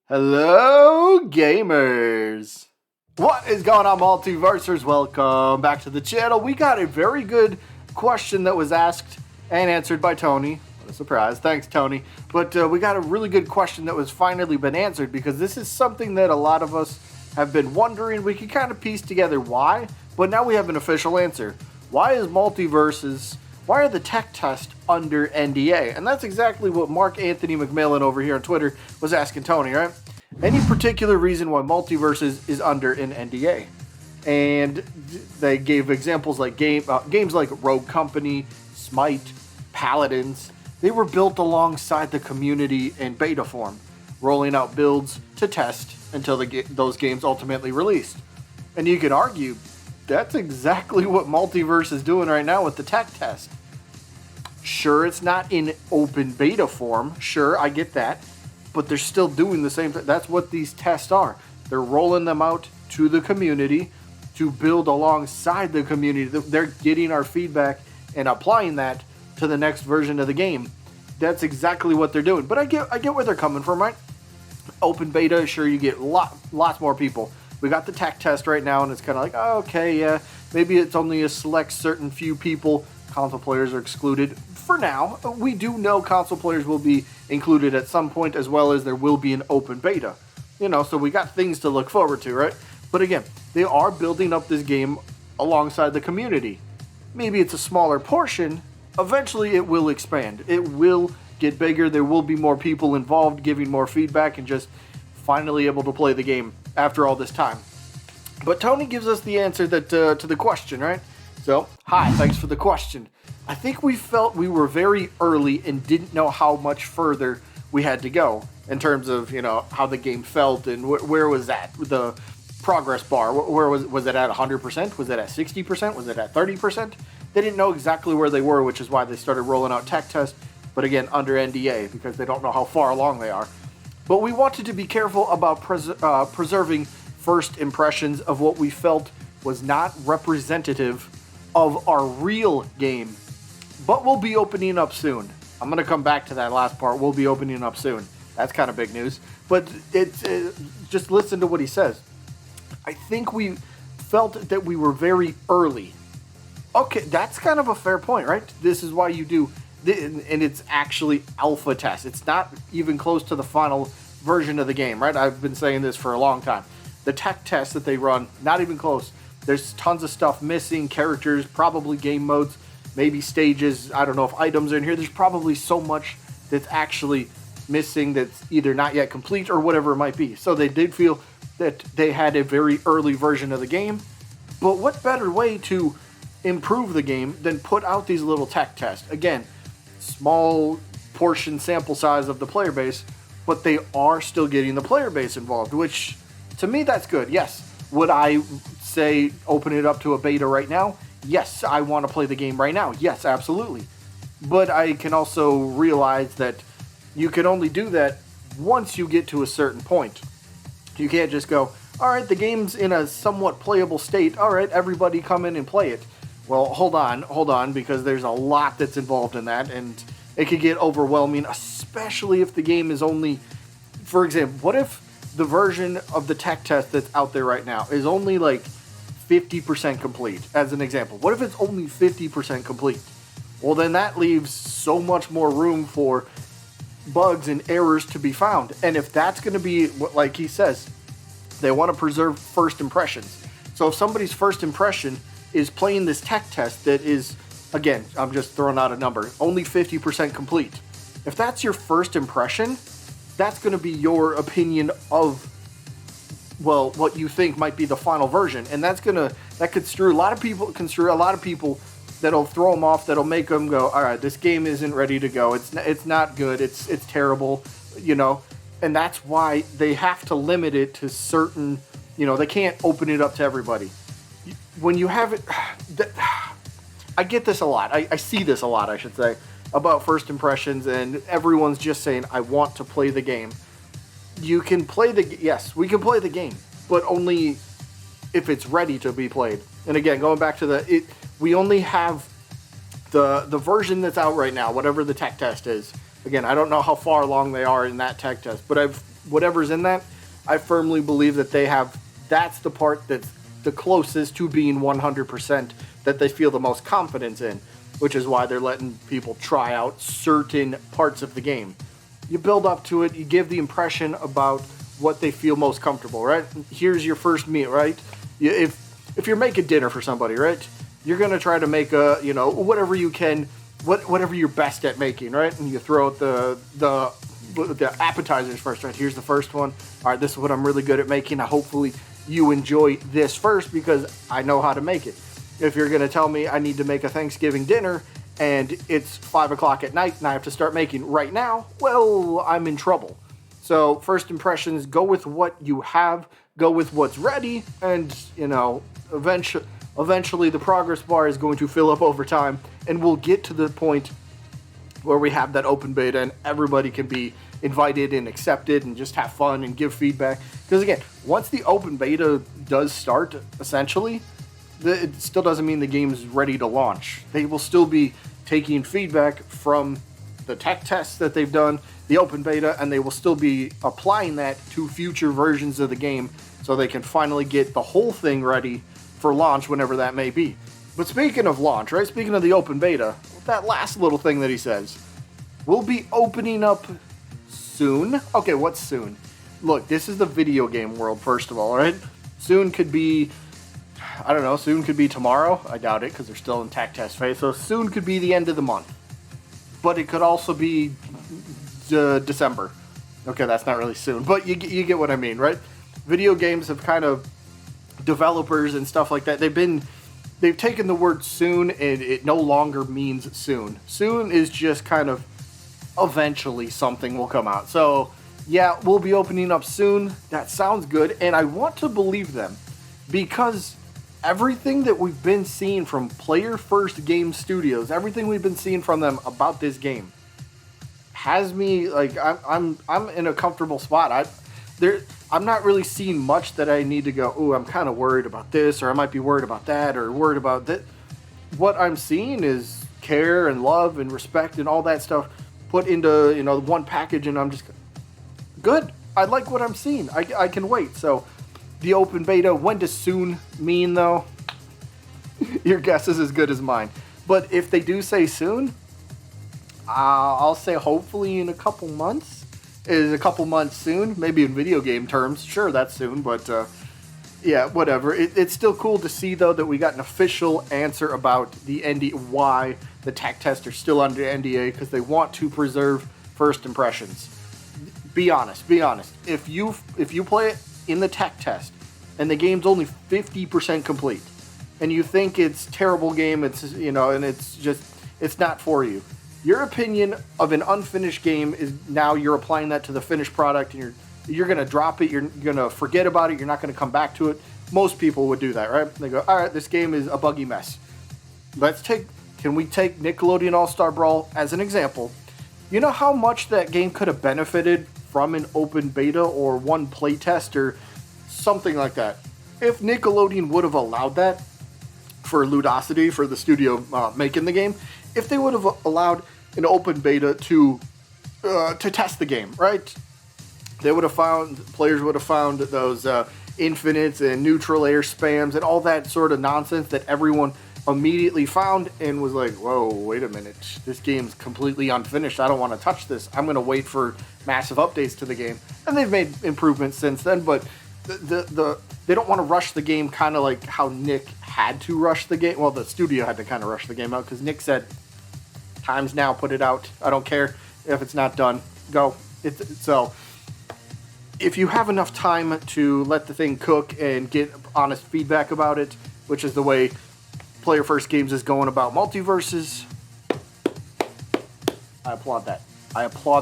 Hello, gamers! What is going on, Multiversers? Welcome back to the channel. We got a very good question that was asked and answered by Tony. What a surprise. Thanks, Tony. But we got a really good question that was finally been answered because this is something that a lot of us have been wondering. We can kind of piece together why, but now we have an official answer. Why are the tech tests under NDA? And that's exactly what Mark Anthony McMillan over here on Twitter was asking Tony, right? Any particular reason why Multiverses is under an NDA? And they gave examples like games like Rogue Company, Smite, Paladins. They were built alongside the community in beta form, rolling out builds to test until those games ultimately released. And you could argue that's exactly what Multiverse is doing right now with the tech test. Sure, it's not in open beta form. Sure, I get that. But they're still doing the same thing. That's what these tests are. They're rolling them out to the community to build alongside the community. They're getting our feedback and applying that to the next version of the game. That's exactly what they're doing. But I get where they're coming from, right? Open beta, sure, you get lots more people. We got the tech test right now, and it's kind of like, oh, okay, yeah, maybe it's only a select certain few people. Console players are excluded for now. We do know console players will be included at some point, as well as there will be an open beta. So we got things to look forward to, right? But again, they are building up this game alongside the community. Maybe it's a smaller portion. Eventually, it will expand. It will get bigger. There will be more people involved, giving more feedback, and just finally able to play the game after all this time. But Tony gives us the answer that to the question, right? So, hi, thanks for the question. I think we felt we were very early and didn't know how much further we had to go in terms of, how the game felt and where was that, the progress bar. Where was it at 100%? Was it at 60%? Was it at 30%? They didn't know exactly where they were, which is why they started rolling out tech tests, but again, under NDA, because they don't know how far along they are. But we wanted to be careful about preserving first impressions of what we felt was not representative of our real game. But we'll be opening up soon. I'm going to come back to that last part. We'll be opening up soon. That's kind of big news. But just listen to what he says. I think we felt that we were very early. Okay, that's kind of a fair point, right? This is why you do, and it's actually alpha test. It's not even close to the final version of the game, right? I've been saying this for a long time. The tech tests that they run, not even close. There's tons of stuff missing, characters, probably game modes, maybe stages. I don't know if items are in here. There's probably so much that's actually missing that's either not yet complete or whatever it might be. So they did feel that they had a very early version of the game. But what better way to improve the game than put out these little tech tests? Again, small portion sample size of the player base, but they are still getting the player base involved, which to me that's good. Yes. Would I say open it up to a beta right now? Yes, I want to play the game right now. Yes, absolutely. But I can also realize that you can only do that once you get to a certain point. You can't just go, all right, the game's in a somewhat playable state. All right, everybody come in and play it. Well, hold on, because there's a lot that's involved in that, and it could get overwhelming, especially if the game is only, for example, what if the version of the tech test that's out there right now is only like 50% complete, as an example? What if it's only 50% complete? Well, then that leaves so much more room for bugs and errors to be found. And if that's going to be, like he says, they want to preserve first impressions. So if somebody's first impression is playing this tech test that is, again, I'm just throwing out a number, only 50% complete. If that's your first impression, that's going to be your opinion of, well, what you think might be the final version, and that could screw a lot of people. That'll throw them off. That'll make them go, all right, this game isn't ready to go. It's not good. It's terrible, and that's why they have to limit it to certain. They can't open it up to everybody. When you have it, I get this a lot. I see this a lot, I should say, about first impressions, and everyone's just saying, I want to play the game. You can play yes, we can play the game, but only if it's ready to be played. And again, going back to we only have the version that's out right now, whatever the tech test is. Again, I don't know how far along they are in that tech test, but whatever's in that, I firmly believe that that's the part that's the closest to being 100% that they feel the most confidence in, which is why they're letting people try out certain parts of the game. You build up to it, you give the impression about what they feel most comfortable, right? Here's your first meal, right? If you're making dinner for somebody, right? You're gonna try to make whatever you can, whatever you're best at making, right? And you throw out the appetizers first, right? Here's the first one. All right, this is what I'm really good at making. Hopefully you enjoy this first because I know how to make it. If you're gonna tell me I need to make a Thanksgiving dinner and it's 5 o'clock at night and I have to start making right now, well, I'm in trouble. So first impressions, go with what you have, go with what's ready, and eventually the progress bar is going to fill up over time, and we'll get to the point where we have that open beta and everybody can be invited and accepted and just have fun and give feedback. Because again, once the open beta does start, essentially, it still doesn't mean the game's ready to launch. They will still be taking feedback from the tech tests that they've done, the open beta, and they will still be applying that to future versions of the game so they can finally get the whole thing ready for launch whenever that may be. But speaking of launch, right? Speaking of the open beta, that last little thing that he says, we'll be opening up soon. Okay, what's soon? Look, this is the video game world, first of all, right? Soon could be, I don't know, soon could be tomorrow. I doubt it because they're still in tech test phase. So soon could be the end of the month. But it could also be December. Okay, that's not really soon, but you get what I mean, right? Video games have kind of, developers and stuff like that, they've taken the word soon and it no longer means soon. Soon is just kind of eventually something will come out. So yeah, we'll be opening up soon. That sounds good, and I want to believe them because everything that we've been seeing from Player First Game Studios, everything we've been seeing from them about this game has me like I'm in a comfortable spot. I'm not really seeing much that I need to go, oh, I'm kind of worried about this, or I might be worried about that, or worried about that. What I'm seeing is care and love and respect and all that stuff put into, one package, and I'm just good. I like what I'm seeing. I can wait. So the open beta, when does soon mean, though? Your guess is as good as mine. But if they do say soon, I'll say hopefully in a couple months. Is a couple months soon? Maybe in video game terms. Sure, that's soon, but yeah, whatever. It's still cool to see, though, that we got an official answer about the why the tech tests are still under NDA, because they want to preserve first impressions. Be honest. If you play it in the tech test and the game's only 50% complete, and you think it's a terrible game, it's and it's not for you. Your opinion of an unfinished game is now you're applying that to the finished product, and you're going to drop it, you're going to forget about it, you're not going to come back to it. Most people would do that, right? They go, all right, this game is a buggy mess. Can we take Nickelodeon All-Star Brawl as an example? You know how much that game could have benefited from an open beta or one playtest or something like that? If Nickelodeon would have allowed that for Ludosity, for the studio making the game, if they would have allowed an open beta to test the game, right? Players would have found those infinites and neutral air spams and all that sort of nonsense that everyone immediately found and was like, whoa, wait a minute, this game's completely unfinished. I don't want to touch this. I'm going to wait for massive updates to the game. And they've made improvements since then, but they don't want to rush the game kind of like how Nick had to rush the game. Well, the studio had to kind of rush the game out because Nick said, time's now, put it out. I don't care if it's not done. Go. So if you have enough time to let the thing cook and get honest feedback about it, which is the way Player First Games is going about Multiverses, I applaud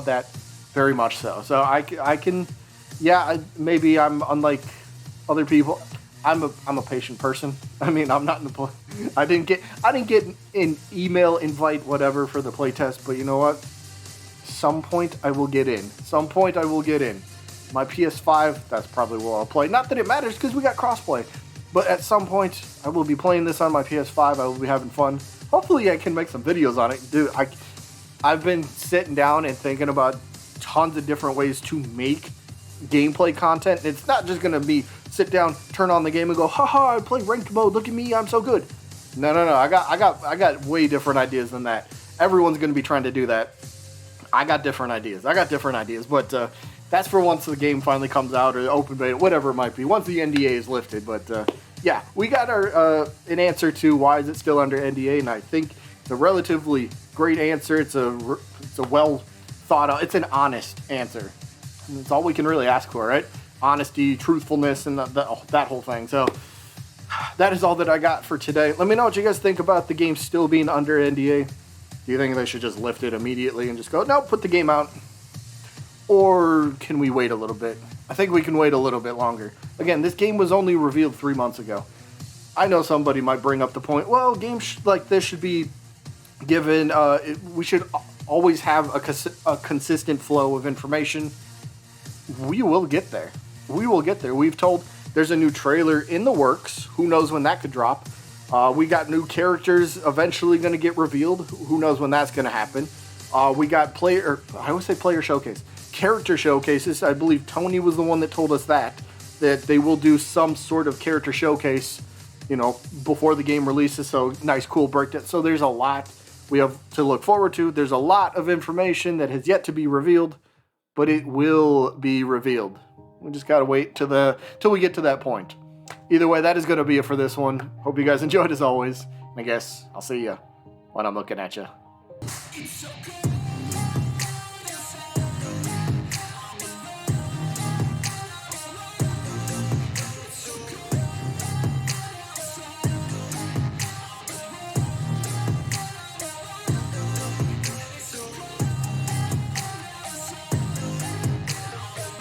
that very much so. So I can, yeah, maybe I'm unlike other people. I'm a patient person. I mean, I'm not in the I didn't get an email invite, whatever, for the playtest, but you know what? Some point I will get in. My PS5, that's probably where I'll play. Not that it matters, because we got crossplay. But at some point, I will be playing this on my PS5. I will be having fun. Hopefully I can make some videos on it. Dude, I've been sitting down and thinking about tons of different ways to make gameplay content. It's not just going to be sit down, turn on the game, and go, haha, I play ranked mode. Look at me, I'm so good. No. I got way different ideas than that. Everyone's going to be trying to do that. I got different ideas. But that's for once the game finally comes out, or open beta, whatever it might be. Once the NDA is lifted. But yeah, we got our an answer to why is it still under NDA, and I think it's a relatively great answer. It's a well thought out. It's an honest answer. And that's all we can really ask for, right? Honesty, truthfulness, and that whole thing. So that is all that I got for today. Let me know what you guys think about the game still being under NDA. Do you think they should just lift it immediately and just go, no, put the game out? Or can we wait a little bit? I think we can wait a little bit longer. Again, this game was only revealed 3 months ago. I know somebody might bring up the point, well, games like this should be given, we should always have a consistent flow of information. We will get there. We've told there's a new trailer in the works. Who knows when that could drop? We got new characters eventually going to get revealed. Who knows when that's going to happen? We got player showcase. Character showcases. I believe Tony was the one that told us that they will do some sort of character showcase, before the game releases. So nice, cool breakdown. So there's a lot we have to look forward to. There's a lot of information that has yet to be revealed, but it will be revealed. We just got to wait till we get to that point. Either way, that is going to be it for this one. Hope you guys enjoyed as always. And I guess I'll see you when I'm looking at you.